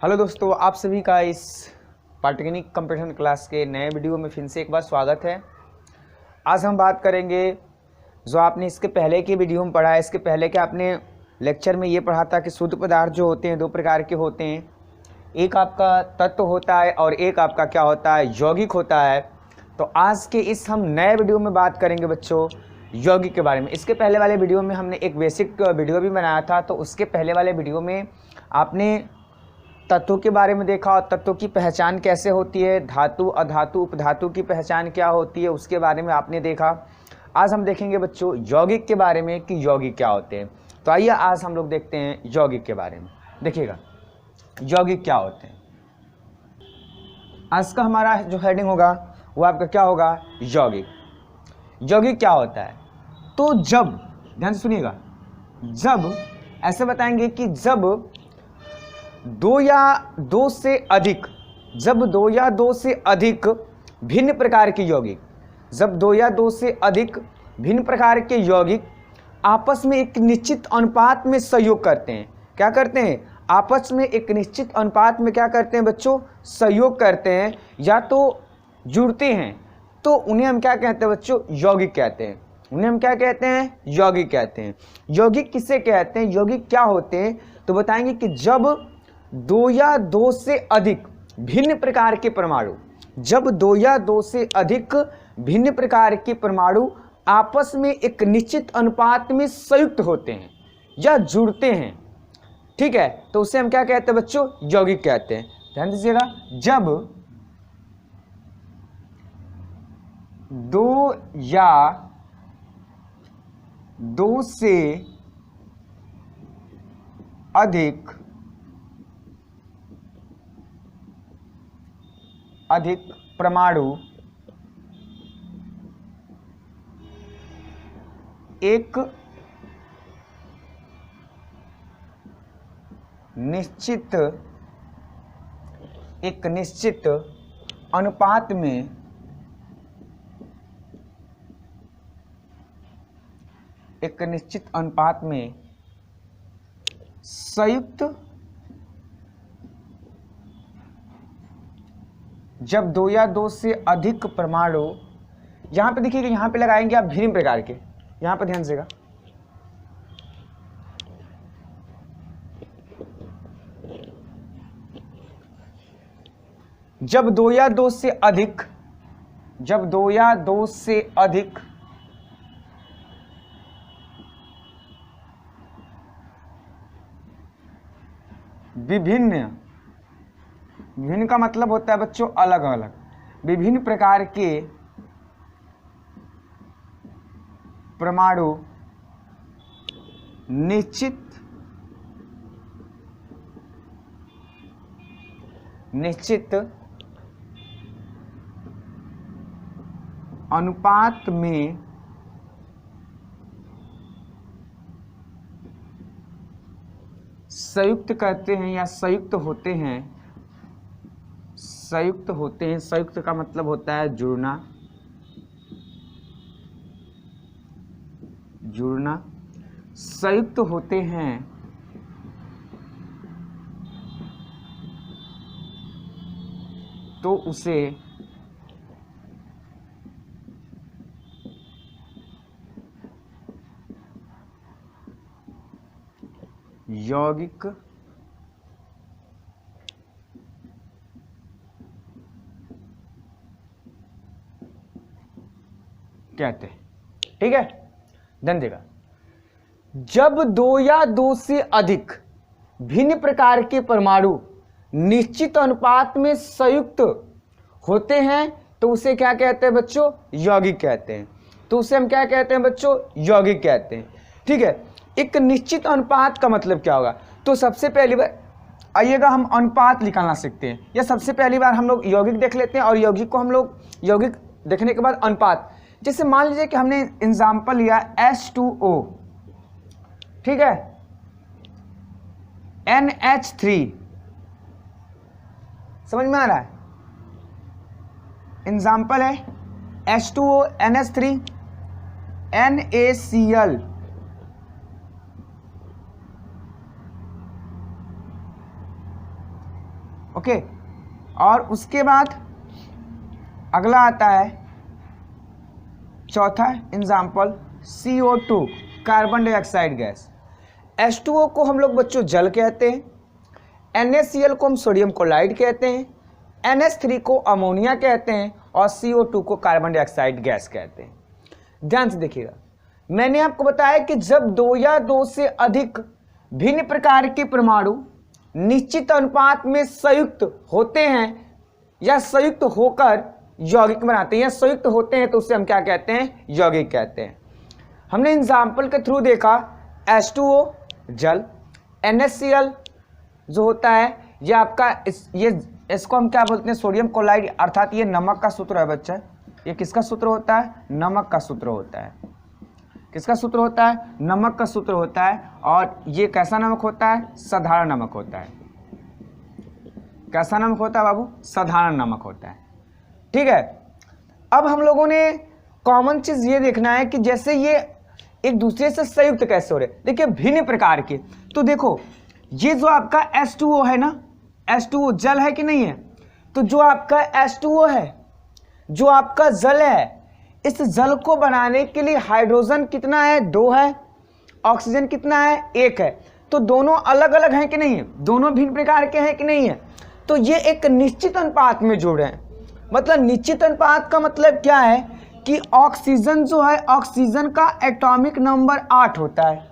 Hello दोस्तों, आप सभी का इस पॉलिटेक्निक कंप्यूटर क्लास के नए वीडियो में फिर से एक बार स्वागत है। आज हम बात करेंगे जो आपने इसके पहले की वीडियो में पढ़ा है। इसके पहले के आपने लेक्चर में ये पढ़ा था कि शुद्ध पदार्थ जो होते हैं दो प्रकार के होते हैं। एक आपका तत्व होता है और एक आपका क्या होता है, यौगिक होता है। तो आज के इस हम नए वीडियो में बात करेंगे बच्चों यौगिक के बारे में। इसके पहले वाले वीडियो में हमने एक बेसिक वीडियो भी बनाया था, तो उसके पहले वाले वीडियो में आपने तत्वों के बारे में देखा और तत्वों की पहचान कैसे होती है, धातु अधातु उपधातु की पहचान क्या होती है, उसके बारे में आपने देखा। आज हम देखेंगे बच्चों यौगिक के बारे में कि यौगिक क्या होते हैं। तो आइए आज हम लोग देखते हैं यौगिक के बारे में। देखिएगा यौगिक क्या होते हैं। आज का हमारा जो हेडिंग होगा वो आपका क्या होगा, यौगिक। यौगिक क्या होता है, तो जब, ध्यान से सुनिएगा, जब ऐसे बताएंगे कि जब दो या दो से अधिक भिन्न प्रकार के यौगिक, जब दो या दो से अधिक भिन्न प्रकार के यौगिक आपस में एक निश्चित अनुपात में सहयोग करते हैं। क्या करते हैं, आपस में एक निश्चित अनुपात में क्या करते हैं बच्चों, सहयोग करते हैं या तो जुड़ते हैं, तो उन्हें हम क्या कहते हैं बच्चों, यौगिक कहते हैं। उन्हें हम क्या कहते हैं, यौगिक कहते हैं। यौगिक किसे कहते हैं, यौगिक क्या होते हैं, तो बताएंगे कि जब दो या दो से अधिक भिन्न प्रकार के परमाणु, जब दो या दो से अधिक भिन्न प्रकार के परमाणु आपस में एक निश्चित अनुपात में संयुक्त होते हैं या जुड़ते हैं, ठीक है, तो उसे हम क्या कहते हैं बच्चों, यौगिक कहते हैं। ध्यान दीजिएगा, जब दो या दो से अधिक परमाणु एक निश्चित अनुपात में संयुक्त, जब दो या दो से अधिक परमाणु, यहां पे देखिएगा, यहां पे लगाएंगे आप भिन्न प्रकार के, यहां पर ध्यान देगा, जब दो या दो से अधिक विभिन्न का मतलब होता है बच्चों अलग अलग, विभिन्न प्रकार के परमाणु निश्चित अनुपात में संयुक्त करते हैं या संयुक्त होते हैं। संयुक्त का मतलब होता है जुड़ना, संयुक्त होते हैं तो उसे यौगिक कहते हैं, ठीक है। ध्यान देगा, जब दो या दो से अधिक भिन्न प्रकार के परमाणु निश्चित अनुपात में संयुक्त होते हैं तो उसे क्या कहते हैं बच्चों, यौगिक कहते हैं। तो उसे हम क्या कहते हैं बच्चों, यौगिक कहते हैं, ठीक है। एक निश्चित अनुपात का मतलब क्या होगा, तो सबसे पहली बार आइएगा हम अनुपात निकालना सीखते हैं, या सबसे पहली बार हम लोग यौगिक देख लेते हैं और यौगिक को हम लोग यौगिक देखने के बाद अनुपात, जैसे मान लीजिए कि हमने एग्जाम्पल लिया H2O, ठीक है, NH3, समझ में आ रहा है, एग्जाम्पल है H2O NH3 NaCl ओके। और उसके बाद अगला आता है चौथा example CO2 carbon dioxide gas. H2O को हम लोग बच्चों जल कहते हैं, NaCl को हम सोडियम क्लोराइड कहते हैं, NH3 को अमोनिया कहते हैं और CO2 को कार्बन डाइऑक्साइड गैस कहते हैं। ध्यान से देखिएगा, मैंने आपको बताया कि जब दो या दो से अधिक भिन्न प्रकार के परमाणु निश्चित अनुपात में संयुक्त होते हैं या संयुक्त होकर यौगिक बनाते हैं या संयुक्त होते हैं तो उसे हम क्या कहते हैं, यौगिक कहते हैं। हमने एग्जाम्पल के थ्रू देखा H2O जल, NaCl जो होता है ये आपका इसको हम क्या बोलते हैं, सोडियम क्लोराइड, अर्थात ये नमक का सूत्र है बच्चा। ये किसका सूत्र होता है, नमक का सूत्र होता है। किसका सूत्र होता है, नमक का सूत्र होता है। और ये कैसा नमक होता है, साधारण नमक होता है। कैसा नमक होता है बाबू, साधारण नमक होता है। ठीक है, अब हम लोगों ने कॉमन चीज ये देखना है कि जैसे ये एक दूसरे से संयुक्त कैसे हो रहे। देखिए भिन्न प्रकार के, तो देखो ये जो आपका H2O है ना, H2O जल है कि नहीं है, तो जो आपका H2O है, जो आपका जल है, इस जल को बनाने के लिए हाइड्रोजन कितना है, 2 है, ऑक्सीजन कितना है, 1 है। तो दोनों अलग अलग हैं कि नहीं है, दोनों भिन्न प्रकार के हैं कि नहीं है। तो ये एक निश्चित अनुपात में जुड़ रहे हैं। मतलब निश्चित अनुपात का मतलब क्या है कि ऑक्सीजन जो है, ऑक्सीजन का एटॉमिक नंबर 8 होता है।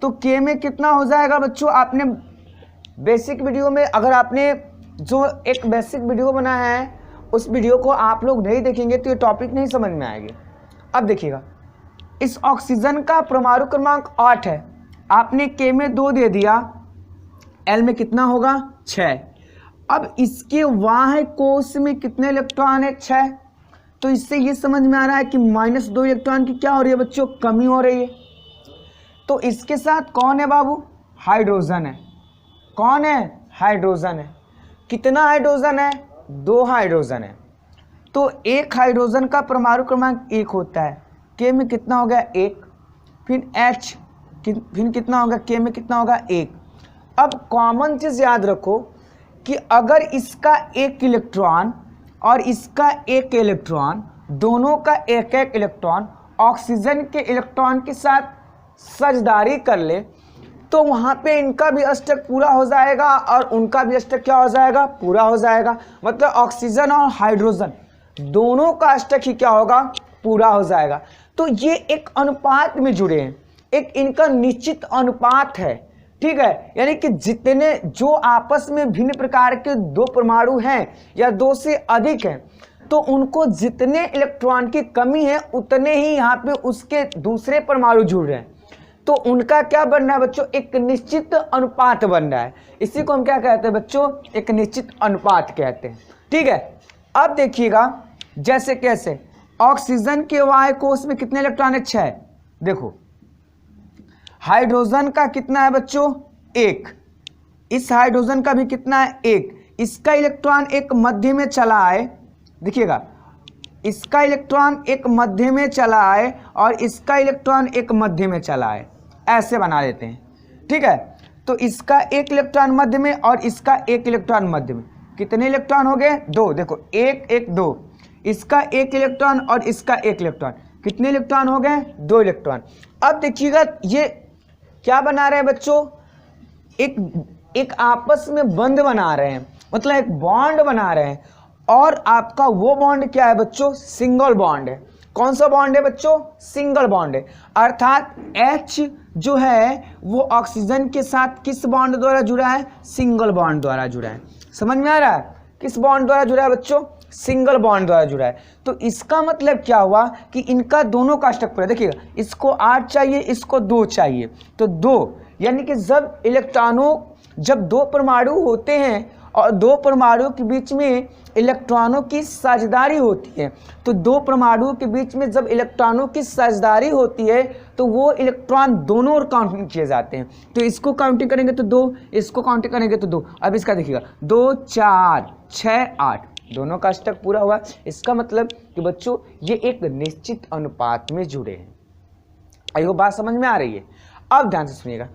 तो K में कितना हो जाएगा बच्चों, आपने बेसिक वीडियो में, अगर आपने जो एक बेसिक वीडियो बनाया है उस वीडियो को आप लोग नहीं देखेंगे तो ये टॉपिक नहीं समझ में आएगी। अब देखिएगा, इस ऑक्सीजन का परमाणु क्रमांक 8 है, आपने K में 2 दे दिया, L में कितना होगा, 6। अब इसके वाह्य कोश में कितने इलेक्ट्रॉन है, 6। तो इससे ये समझ में आ रहा है कि -2 इलेक्ट्रॉन की क्या हो रही है बच्चों, कमी हो रही है। तो इसके साथ कौन है बाबू, हाइड्रोजन है। कौन है, हाइड्रोजन है। कितना हाइड्रोजन है, 2 हाइड्रोजन है। तो एक हाइड्रोजन का परमाणु क्रमांक 1 होता है, K में कितना हो गया, 1। फिर H फिर कितना होगा, K में कितना होगा, 1। अब कॉमन चीज याद रखो कि अगर इसका 1 इलेक्ट्रॉन और इसका 1 इलेक्ट्रॉन, दोनों का 1-1 इलेक्ट्रॉन ऑक्सीजन के इलेक्ट्रॉन के साथ साझेदारी कर ले तो वहाँ पे इनका भी अष्टक पूरा हो जाएगा और उनका भी अष्टक क्या हो जाएगा, पूरा हो जाएगा। मतलब ऑक्सीजन और हाइड्रोजन दोनों का अष्टक ही क्या होगा, पूरा हो जाएगा। तो ये एक अनुपात में जुड़े हैं, एक इनका निश्चित अनुपात है। ठीक है, यानी कि जितने जो आपस में भिन्न प्रकार के 2 परमाणु हैं या 2 से अधिक हैं, तो उनको जितने इलेक्ट्रॉन की कमी है उतने ही यहाँ पे उसके दूसरे परमाणु जुड़ रहे हैं। तो उनका क्या बन रहा है बच्चों, एक निश्चित अनुपात बन रहा है। इसी को हम क्या कहते हैं बच्चों, एक निश्चित अनुपात कहते हैं। ठीक है, अब देखिएगा जैसे कैसे ऑक्सीजन के वाह्य कोश में कितने इलेक्ट्रॉन है, 6। देखो हाइड्रोजन का कितना है बच्चों, 1। इस हाइड्रोजन का भी कितना है, 1। इसका इलेक्ट्रॉन एक मध्य में चला आए, देखिएगा इसका इलेक्ट्रॉन एक मध्य में चला आए और इसका इलेक्ट्रॉन एक मध्य में चला आए, ऐसे बना लेते हैं। ठीक है, तो इसका 1 इलेक्ट्रॉन मध्य में और इसका 1 इलेक्ट्रॉन मध्य में, कितने इलेक्ट्रॉन हो गए, 2। देखो 1 1 2, इसका 1 इलेक्ट्रॉन और इसका 1 इलेक्ट्रॉन, कितने इलेक्ट्रॉन हो गए, 2 इलेक्ट्रॉन। अब देखिएगा ये क्या बना रहे हैं बच्चों, एक आपस में बंध बना रहे हैं, मतलब एक बॉन्ड बना रहे हैं। और आपका वो बॉन्ड क्या है बच्चों, सिंगल बॉन्ड है। कौन सा बॉन्ड है बच्चों, सिंगल बॉन्ड है। अर्थात H जो है वो ऑक्सीजन के साथ किस बॉन्ड द्वारा जुड़ा है, सिंगल बॉन्ड द्वारा जुड़ा है। समझ में आ रहा है, किस बॉन्ड द्वारा जुड़ा है बच्चों, सिंगल बॉन्ड द्वारा जुड़ा है। तो इसका मतलब क्या हुआ कि इनका दोनों का अष्टक पूरा, देखिएगा इसको 8 चाहिए, इसको 2 चाहिए, तो 2, यानी कि जब 2 परमाणु होते हैं और 2 परमाणुओं के बीच में इलेक्ट्रॉनों की साझेदारी होती है, तो 2 परमाणुओं के बीच में जब इलेक्ट्रॉनों की साझेदारी होती है तो वो इलेक्ट्रॉन दोनों ओर काउंटिंग किए जाते हैं। तो इसको काउंटिंग करेंगे तो 2, इसको काउंटिंग करेंगे तो 2। अब इसका देखिएगा 2 4 6 8, दोनों का अष्टक पूरा हुआ। इसका मतलब कि बच्चों ये एक निश्चित अनुपात में जुड़े हैं। आइए बात समझ में आ रही है। अब ध्यान से सुनिएगा,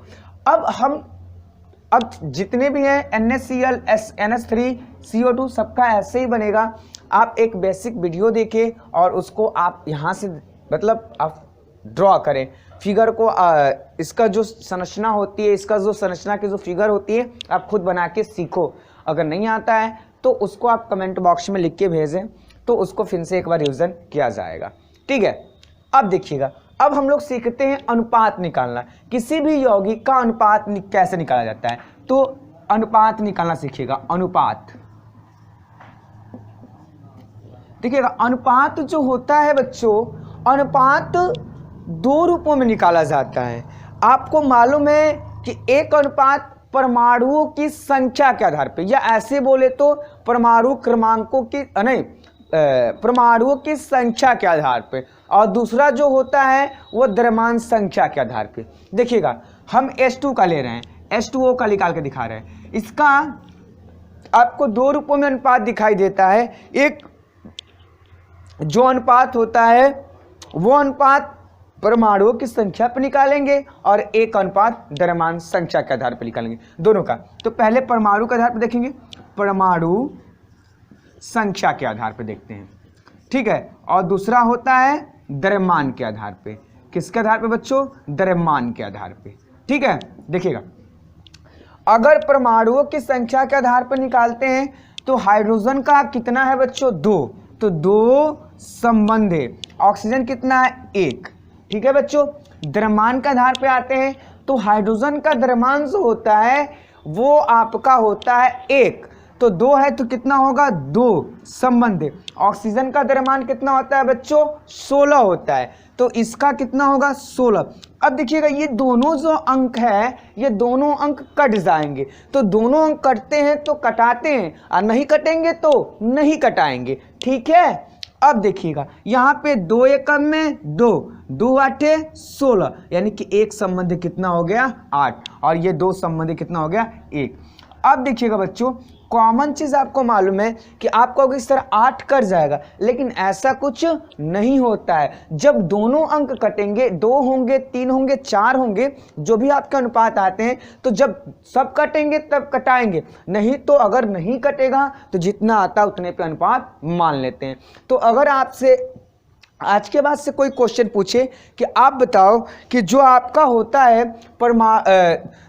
अब जितने भी हैं NaCl, NH3, CO2 सबका ऐसे ही बनेगा। आप एक बेसिक वीडियो देखें और उसको आप यहाँ से मतलब आप ड्रॉ करें फिगर को, इसका जो संरचना होती है, इसका जो संरचना की जो फिगर होती है आप खुद बना के सीखो। अगर नहीं आता है तो उसको आप कमेंट बॉक्स में लिख के भेजें, तो उसको फिर से एक बार रिवीजन किया जाएगा। ठीक है, अब देखिएगा, अब हम लोग सीखते हैं अनुपात निकालना। किसी भी यौगिक का अनुपात कैसे निकाला जाता है, तो अनुपात निकालना सीखिएगा। अनुपात देखिएगा, अनुपात जो होता है बच्चों, अनुपात दो रूपों में निकाला जाता है। आपको मालूम है कि एक अनुपात परमाणुओं की संख्या के आधार पे, या ऐसे बोले तो परमाणु क्रमांकों की नहीं, परमाणुओं की संख्या के आधार पे, और दूसरा जो होता है वो द्रव्यमान संख्या के आधार पे। देखिएगा, हम H2 का ले रहे हैं, H2O का निकाल के दिखा रहे हैं। इसका आपको दो रूपों में अनुपात दिखाई देता है। एक जो अनुपात होता है वो अनुपात परमाणुओं की संख्या पर निकालेंगे, और एक अनुपात द्रव्यमान संख्या के आधार पर निकालेंगे, दोनों का। तो पहले परमाणु के आधार पर देखेंगे, परमाणु संख्या के आधार पर देखते हैं। ठीक है, और दूसरा होता है द्रव्यमान के आधार पे। किसके आधार पे बच्चों? द्रव्यमान के आधार पे। ठीक है, देखिएगा, अगर परमाणुओं की संख्या के आधार पर निकालते हैं तो हाइड्रोजन का कितना है बच्चों? 2, तो 2 संबंध है। ऑक्सीजन कितना है? 1। ठीक है बच्चों, द्रव्यमान के आधार पे आते हैं तो हाइड्रोजन का द्रव्यमान जो होता है वो आपका होता है 1, तो 2 है तो कितना होगा? 2 संबंध है। ऑक्सीजन का द्रव्यमान कितना होता है बच्चों? 16 होता है, तो इसका कितना होगा? 16। अब देखिएगा, ये दोनों जो अंक है ये दोनों अंक कट जाएंगे, तो दोनों अंक कटते हैं तो कटाते हैं, और नहीं कटेंगे तो नहीं कटाएंगे। ठीक है, अब देखिएगा, यहाँ पे 2 एकम में 2, 2 आठे 16, यानी कि एक संबंध कितना हो गया? 8, और ये 2 संबंध कितना हो गया? 1। अब देखिएगा बच्चों, कॉमन चीज आपको मालूम है कि आपको इस तरह 8 कट जाएगा, लेकिन ऐसा कुछ नहीं होता है। जब दोनों अंक कटेंगे, 2 होंगे, 3 होंगे, 4 होंगे, जो भी आपके अनुपात आते हैं, तो जब सब कटेंगे तब कटाएंगे, नहीं तो अगर नहीं कटेगा तो जितना आता उतने पे अनुपात मान लेते हैं। तो अगर आपसे आज के बाद से कोई क्वेश्चन पूछे कि आप बताओ कि जो आपका होता है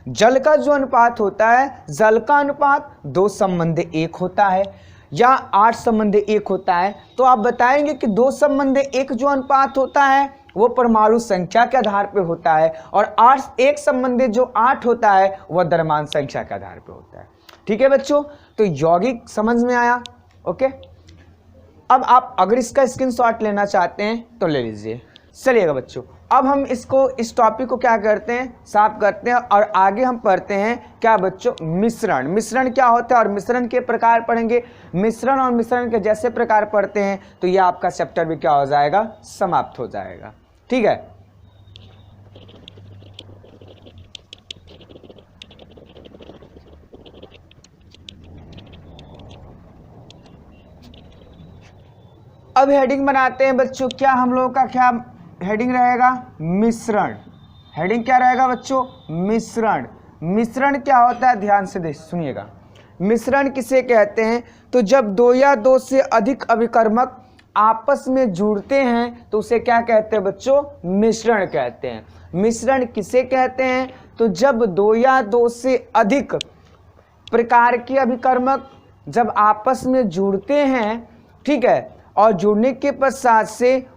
जल का जो अनुपात होता है, जल का अनुपात 2 संबंध 1 होता है या 8 संबंध 1 होता है, तो आप बताएंगे कि 2 संबंध 1 जो अनुपात होता है वो परमाणु संख्या के आधार पे होता है, और 1 संबंधी जो 8 होता है वह द्रव्यमान संख्या के आधार पे होता है। ठीक है बच्चों, तो यौगिक समझ में आया? ओके, अब आप अगर इसका स्क्रीनशॉट लेना चाहते हैं तो ले लीजिए। चलिएगा बच्चों, अब हम इस टॉपिक को क्या करते हैं? साफ करते हैं, और आगे हम पढ़ते हैं क्या बच्चों? मिश्रण। मिश्रण क्या होता है और मिश्रण के प्रकार पढ़ेंगे। मिश्रण और मिश्रण के जैसे प्रकार पढ़ते हैं तो ये आपका चैप्टर भी क्या हो जाएगा? समाप्त हो जाएगा। ठीक है, अब हेडिंग बनाते हैं बच्चों। क्या हम लोगों का क्या हेडिंग रहेगा? मिश्रण। हेडिंग क्या रहेगा बच्चों? मिश्रण। मिश्रण क्या होता है? ध्यान से सुनिएगा। मिश्रण किसे कहते हैं? तो जब 2 या 2 से अधिक अभिकर्मक आपस में जुड़ते हैं तो उसे क्या कहते हैं बच्चों? मिश्रण कहते हैं। मिश्रण किसे कहते हैं? तो जब 2 या 2 से अधिक प्रकार के अभिकर्मक जब आपस में जुड़ते हैं, ठीक है, और जुड़ने के पश्चात से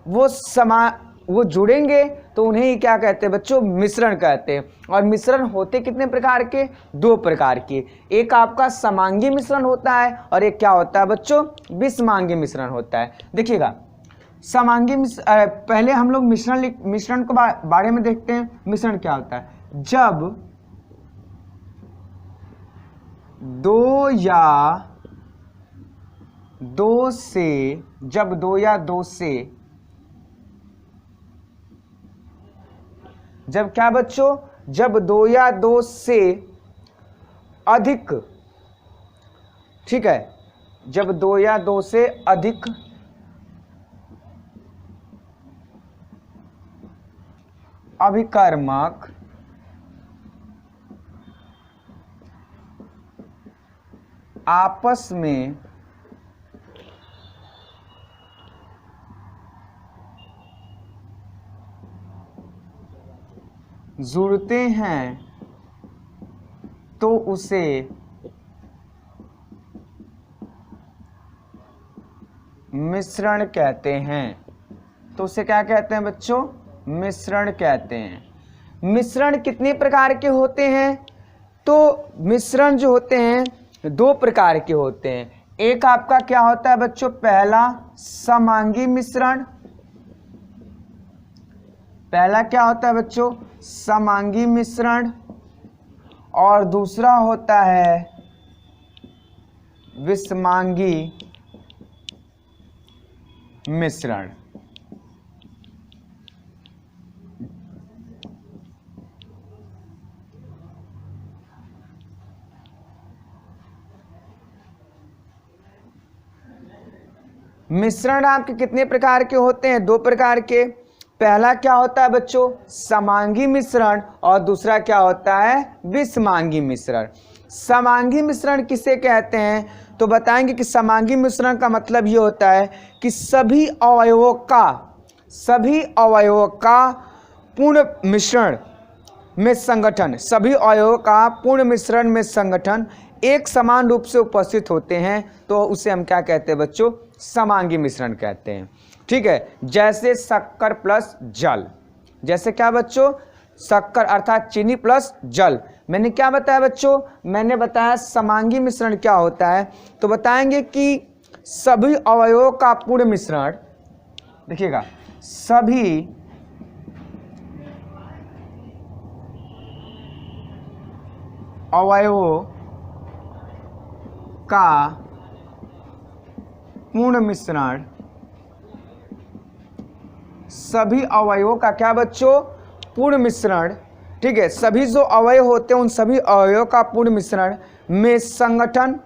वो जुड़ेंगे तो उन्हें ही क्या कहते हैं बच्चों? मिश्रण कहते हैं। और मिश्रण होते कितने प्रकार के? 2 प्रकार के। एक आपका समांगी मिश्रण होता है और एक क्या होता है बच्चों? विषमांगी मिश्रण होता है। देखिएगा, समांगी पहले हम लोग मिश्रण को बारे में देखते हैं। मिश्रण क्या होता है? जब 2 या 2 से जब 2 या 2 से जब क्या बच्चों? जब 2 या 2 से अधिक, ठीक है, जब 2 या 2 से अधिक अभिकर्मक आपस में जुड़ते हैं तो उसे मिश्रण कहते हैं। तो उसे क्या कहते हैं बच्चों? मिश्रण कहते हैं। मिश्रण कितने प्रकार के होते हैं? तो मिश्रण जो होते हैं दो प्रकार के होते हैं। एक आपका क्या होता है बच्चों? पहला समांगी मिश्रण। पहला क्या होता है बच्चों? समांगी मिश्रण। और दूसरा होता है विषमांगी मिश्रण। मिश्रण आपके कितने प्रकार के होते हैं? दो प्रकार के। पहला क्या होता है बच्चों? समांगी मिश्रण। और दूसरा क्या होता है? विषमांगी मिश्रण। समांगी मिश्रण किसे कहते हैं? तो बताएंगे कि समांगी मिश्रण का मतलब ये होता है कि सभी अवयवों का पूर्ण मिश्रण में संगठन, सभी अवयवों का पूर्ण मिश्रण में संगठन एक समान रूप से उपस्थित होते हैं, तो उसे हम क्या कहते हैं बच्चों? समांगी मिश्रण कहते हैं। ठीक है, जैसे शक्कर प्लस जल। जैसे क्या बच्चों? शक्कर अर्थात चीनी प्लस जल। मैंने क्या बताया बच्चों? मैंने बताया समांगी मिश्रण क्या होता है। तो बताएंगे कि सभी अवयवों का पूर्ण मिश्रण, देखिएगा, सभी अवयवों का पूर्ण मिश्रण, सभी अवयवों का क्या बच्चों? पूर्ण मिश्रण। ठीक है, सभी जो अवयव होते हैं उन सभी अवयवों का पूर्ण मिश्रण में संगठन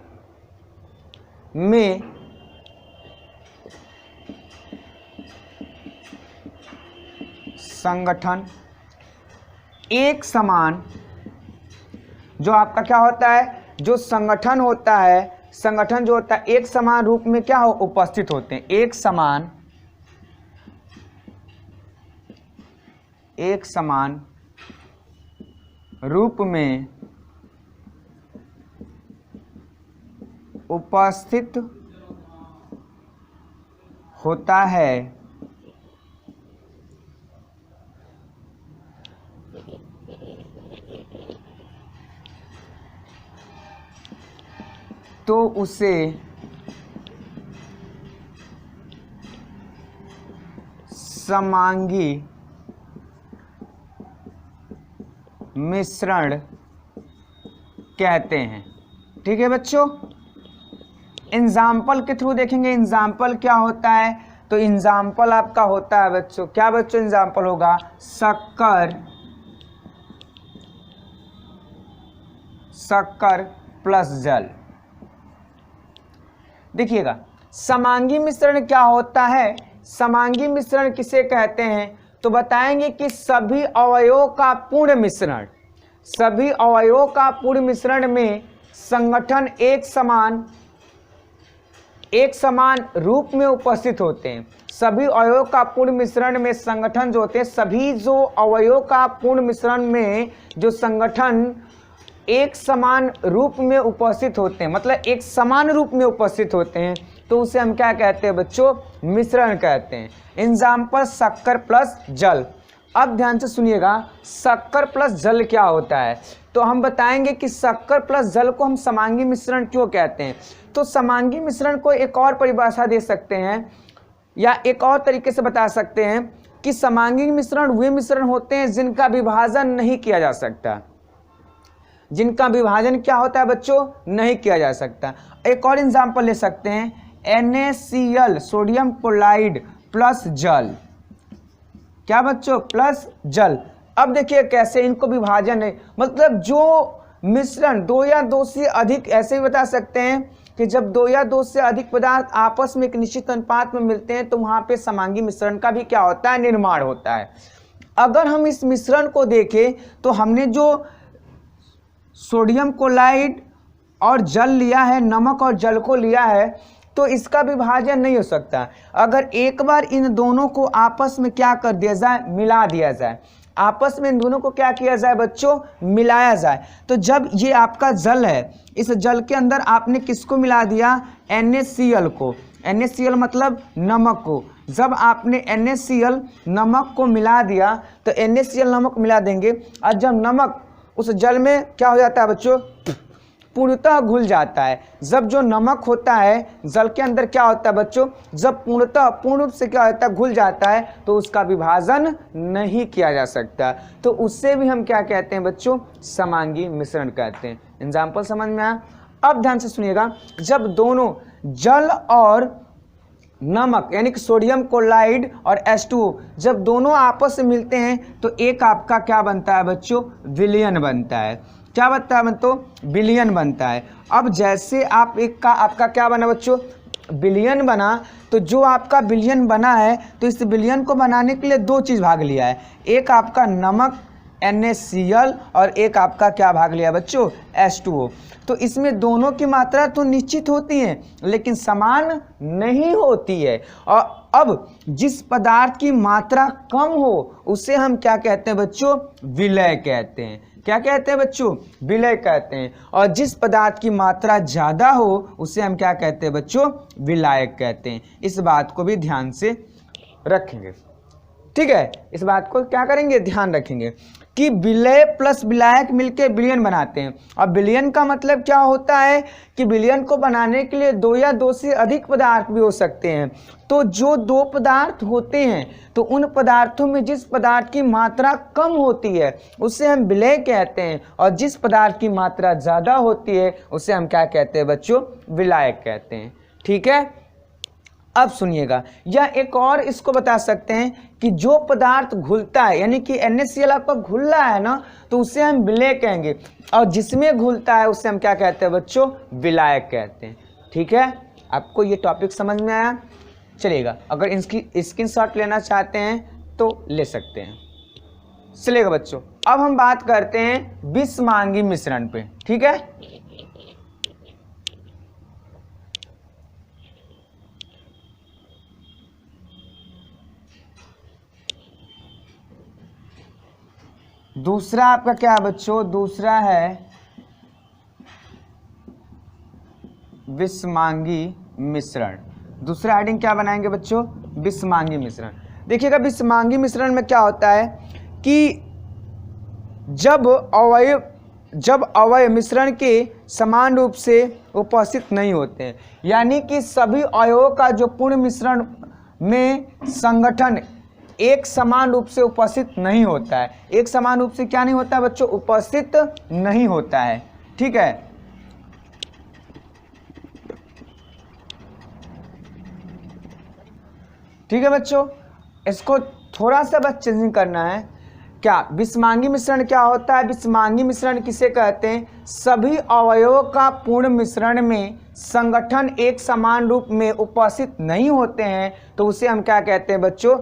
एक समान, जो आपका क्या होता है? जो संगठन होता है, संगठन जो होता है एक समान रूप में क्या हो? उपस्थित होते हैं। एक समान रूप में उपस्थित होता है। तो उसे समांगी मिश्रण कहते हैं। ठीक है बच्चों, एग्जाम्पल के थ्रू देखेंगे एग्जाम्पल क्या होता है। तो एग्जाम्पल आपका होता है बच्चों, क्या बच्चों एग्जाम्पल होगा? शक्कर प्लस जल। देखिएगा, समांगी मिश्रण क्या होता है? समांगी मिश्रण किसे कहते हैं? तो बताएंगे कि सभी अवयवों का पूर्ण मिश्रण, सभी अवयवों का पूर्ण मिश्रण में संगठन एक समान रूप में उपस्थित होते हैं। सभी अवयवों का पूर्ण मिश्रण में संगठन जो होते हैं, सभी जो अवयवों का पूर्ण मिश्रण में जो संगठन एक समान रूप में उपस्थित होते हैं, मतलब एक समान रूप में उपस्थित होते हैं, तो उसे हम क्या कहते हैं बच्चों? मिश्रण कहते हैं। एग्जाम्पल शक्कर प्लस जल। अब ध्यान से सुनिएगा, शक्कर प्लस जल क्या होता है? तो हम बताएंगे कि शक्कर प्लस जल को हम समांगी मिश्रण क्यों कहते हैं। तो समांगी मिश्रण को एक और परिभाषा दे सकते हैं या एक और तरीके से बता सकते हैं कि समांगी मिश्रण वे मिश्रण होते हैं जिनका विभाजन नहीं किया जा सकता। जिनका विभाजन क्या होता है बच्चों? नहीं किया जा सकता। एक और एग्जाम्पल ले सकते हैं, NaCl सोडियम क्लोराइड प्लस जल। क्या बच्चों? प्लस जल। अब देखिए कैसे इनको विभाजन है, मतलब जो मिश्रण दो या दो से अधिक, ऐसे भी बता सकते हैं कि जब दो या दो से अधिक पदार्थ आपस में एक निश्चित अनुपात में मिलते हैं तो वहां पे समांगी मिश्रण का भी क्या होता है? निर्माण होता है। अगर हम इस मिश्रण को देखें तो हमने जो सोडियम क्लोराइड और जल लिया है, नमक और जल को लिया है, तो इसका विभाजन नहीं हो सकता। अगर एक बार इन दोनों को आपस में क्या कर दिया जाए, मिला दिया जाए, आपस में इन दोनों को क्या किया जाए बच्चों, मिलाया जाए, तो जब ये आपका जल है, इस जल के अंदर आपने किसको मिला दिया, NaCl को, NaCl मतलब नमक को। जब आपने NaCl नमक को मिला दिया तो NaCl नमक मिला देंगे, और जब नमक उस जल में क्या हो जाता है बच्चों, पूर्णतः घुल जाता है। जब जो नमक होता है जल के अंदर क्या होता है बच्चों, जब पूर्ण रूप से क्या होता है, घुल जाता है, तो उसका विभाजन नहीं किया जा सकता, तो उससे भी हम क्या कहते हैं बच्चों, समांगी मिश्रण कहते हैं। एग्जाम्पल समझ में आया। अब ध्यान से सुनिएगा, जब दोनों जल और नमक यानी कि सोडियम क्लोराइड और H2O जब दोनों आपस में मिलते हैं तो एक आपका क्या बनता है बच्चों, विलयन बनता है। क्या बनता है बच्चों, विलयन बनता है। अब जैसे आप एक का आपका क्या बना बच्चों, विलयन बना, तो जो आपका विलयन बना है तो इस विलयन को बनाने के लिए दो चीज़ भाग लिया है, एक आपका नमक NaCl और एक आपका क्या भाग लिया बच्चों, H2O। तो इसमें दोनों की मात्रा तो निश्चित होती है लेकिन समान नहीं होती है। और अब जिस पदार्थ की मात्रा कम हो उसे हम क्या कहते हैं बच्चों, विलय कहते हैं। क्या कहते हैं बच्चों, विलय कहते हैं। और जिस पदार्थ की मात्रा ज़्यादा हो उसे हम क्या कहते हैं बच्चों, विलायक कहते हैं। इस बात को भी ध्यान से रखेंगे, ठीक है, इस बात को क्या करेंगे, ध्यान रखेंगे कि विलय प्लस विलायक मिलकर विलयन बनाते हैं। और विलयन का मतलब क्या होता है कि विलयन को बनाने के लिए दो या दो से अधिक पदार्थ भी हो सकते हैं। तो जो दो पदार्थ होते हैं तो उन पदार्थों में जिस पदार्थ की मात्रा कम होती है उसे हम विलय कहते हैं, और जिस पदार्थ की मात्रा ज़्यादा होती है उसे हम क्या कहते हैं बच्चों, विलायक कहते हैं। ठीक है, अब सुनिएगा, या एक और इसको बता सकते हैं कि जो पदार्थ घुलता है यानी कि NaCl आपका घुल रहा है ना, तो उसे हम विलय कहेंगे, और जिसमें घुलता है उसे हम क्या कहते हैं बच्चों, विलायक कहते हैं। ठीक है, आपको ये टॉपिक समझ में आया, चलेगा। अगर इसकी स्क्रीनशॉट लेना चाहते हैं तो ले सकते हैं, चलेगा बच्चों। अब हम बात करते हैं विषमांगी मिश्रण पे। ठीक है, दूसरा आपका क्या है बच्चों, दूसरा है विषमांगी मिश्रण। दूसरा हेडिंग क्या बनाएंगे बच्चों, विषमांगी मिश्रण। देखिएगा, विषमांगी मिश्रण में क्या होता है कि जब अवयव मिश्रण के समान रूप से उपस्थित नहीं होते हैं, यानी कि सभी अवयवों का जो पूर्ण मिश्रण में संगठन एक समान रूप से उपस्थित नहीं होता है। एक समान रूप से क्या नहीं होता है बच्चों, उपस्थित नहीं होता है। ठीक है, ठीक है बच्चों, इसको थोड़ा सा बस चेंजिंग करना है। क्या विषमांगी मिश्रण क्या होता है, विषमांगी मिश्रण किसे कहते हैं, सभी अवयवों का पूर्ण मिश्रण में संगठन एक समान रूप में उपस्थित नहीं होते हैं, तो उसे हम क्या कहते हैं बच्चों,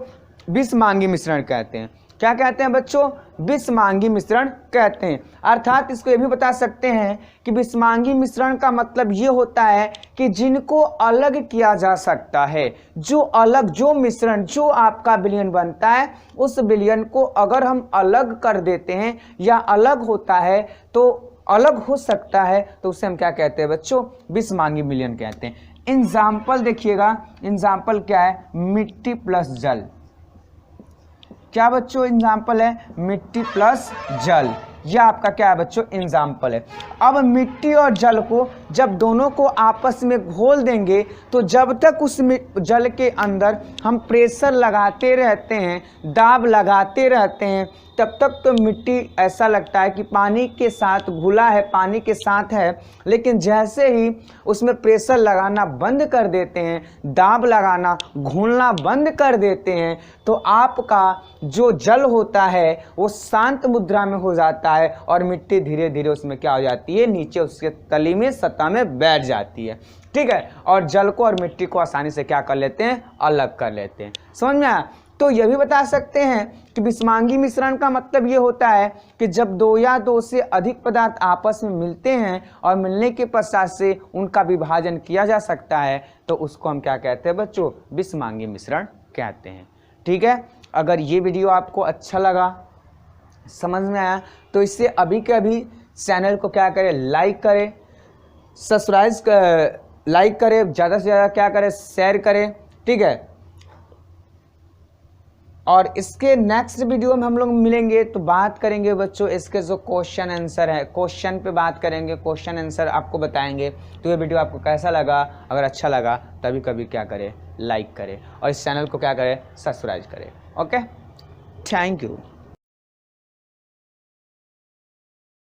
विषमांगी मिश्रण कहते हैं। क्या कहते हैं बच्चों, विषमांगी मिश्रण कहते हैं। अर्थात इसको ये भी बता सकते हैं कि विषमांगी मिश्रण का मतलब ये होता है कि जिनको अलग किया जा सकता है, जो मिश्रण जो आपका विलयन बनता है उस विलयन को अगर हम अलग कर देते हैं या अलग होता है तो अलग हो सकता है, तो उसे हम क्या कहते हैं बच्चों, विषमांगी विलयन कहते हैं। एग्जाम्पल देखिएगा, एग्जाम्पल क्या है, मिट्टी प्लस जल। क्या बच्चों एग्जाम्पल है, मिट्टी प्लस जल, यह आपका क्या है बच्चों, एग्जाम्पल है। अब मिट्टी और जल को जब दोनों को आपस में घोल देंगे तो जब तक उस जल के अंदर हम प्रेशर लगाते रहते हैं, दाब लगाते रहते हैं, तब तक तो मिट्टी ऐसा लगता है कि पानी के साथ घुला है, पानी के साथ है। लेकिन जैसे ही उसमें प्रेशर लगाना बंद कर देते हैं, दाब लगाना, घोलना बंद कर देते हैं, तो आपका जो जल होता है वो शांत मुद्रा में हो जाता है और मिट्टी धीरे धीरे उसमें क्या हो जाती है, नीचे उसके तली में, सतह में बैठ जाती है। ठीक है, और जल को और मिट्टी को आसानी से क्या कर लेते हैं, अलग कर लेते हैं। समझ में आया। तो यह भी बता सकते हैं कि विषमांगी मिश्रण का मतलब ये होता है कि जब दो या दो से अधिक पदार्थ आपस में मिलते हैं और मिलने के पश्चात से उनका विभाजन किया जा सकता है तो उसको हम क्या कहते हैं बच्चों, विषमांगी मिश्रण कहते हैं। ठीक है, अगर ये वीडियो आपको अच्छा लगा, समझ में आया, तो इससे अभी के अभी चैनल को क्या करें, लाइक करें, सब्सक्राइब लाइक करें, ज़्यादा से ज़्यादा क्या करें, शेयर करें। ठीक है, और इसके नेक्स्ट वीडियो में हम लोग मिलेंगे तो बात करेंगे बच्चों इसके जो क्वेश्चन आंसर है, क्वेश्चन पे बात करेंगे, क्वेश्चन आंसर आपको बताएंगे। तो ये वीडियो आपको कैसा लगा, अगर अच्छा लगा तभी कभी क्या करें, लाइक करें और इस चैनल को क्या करें, सब्सक्राइब करें। Okay, thank you.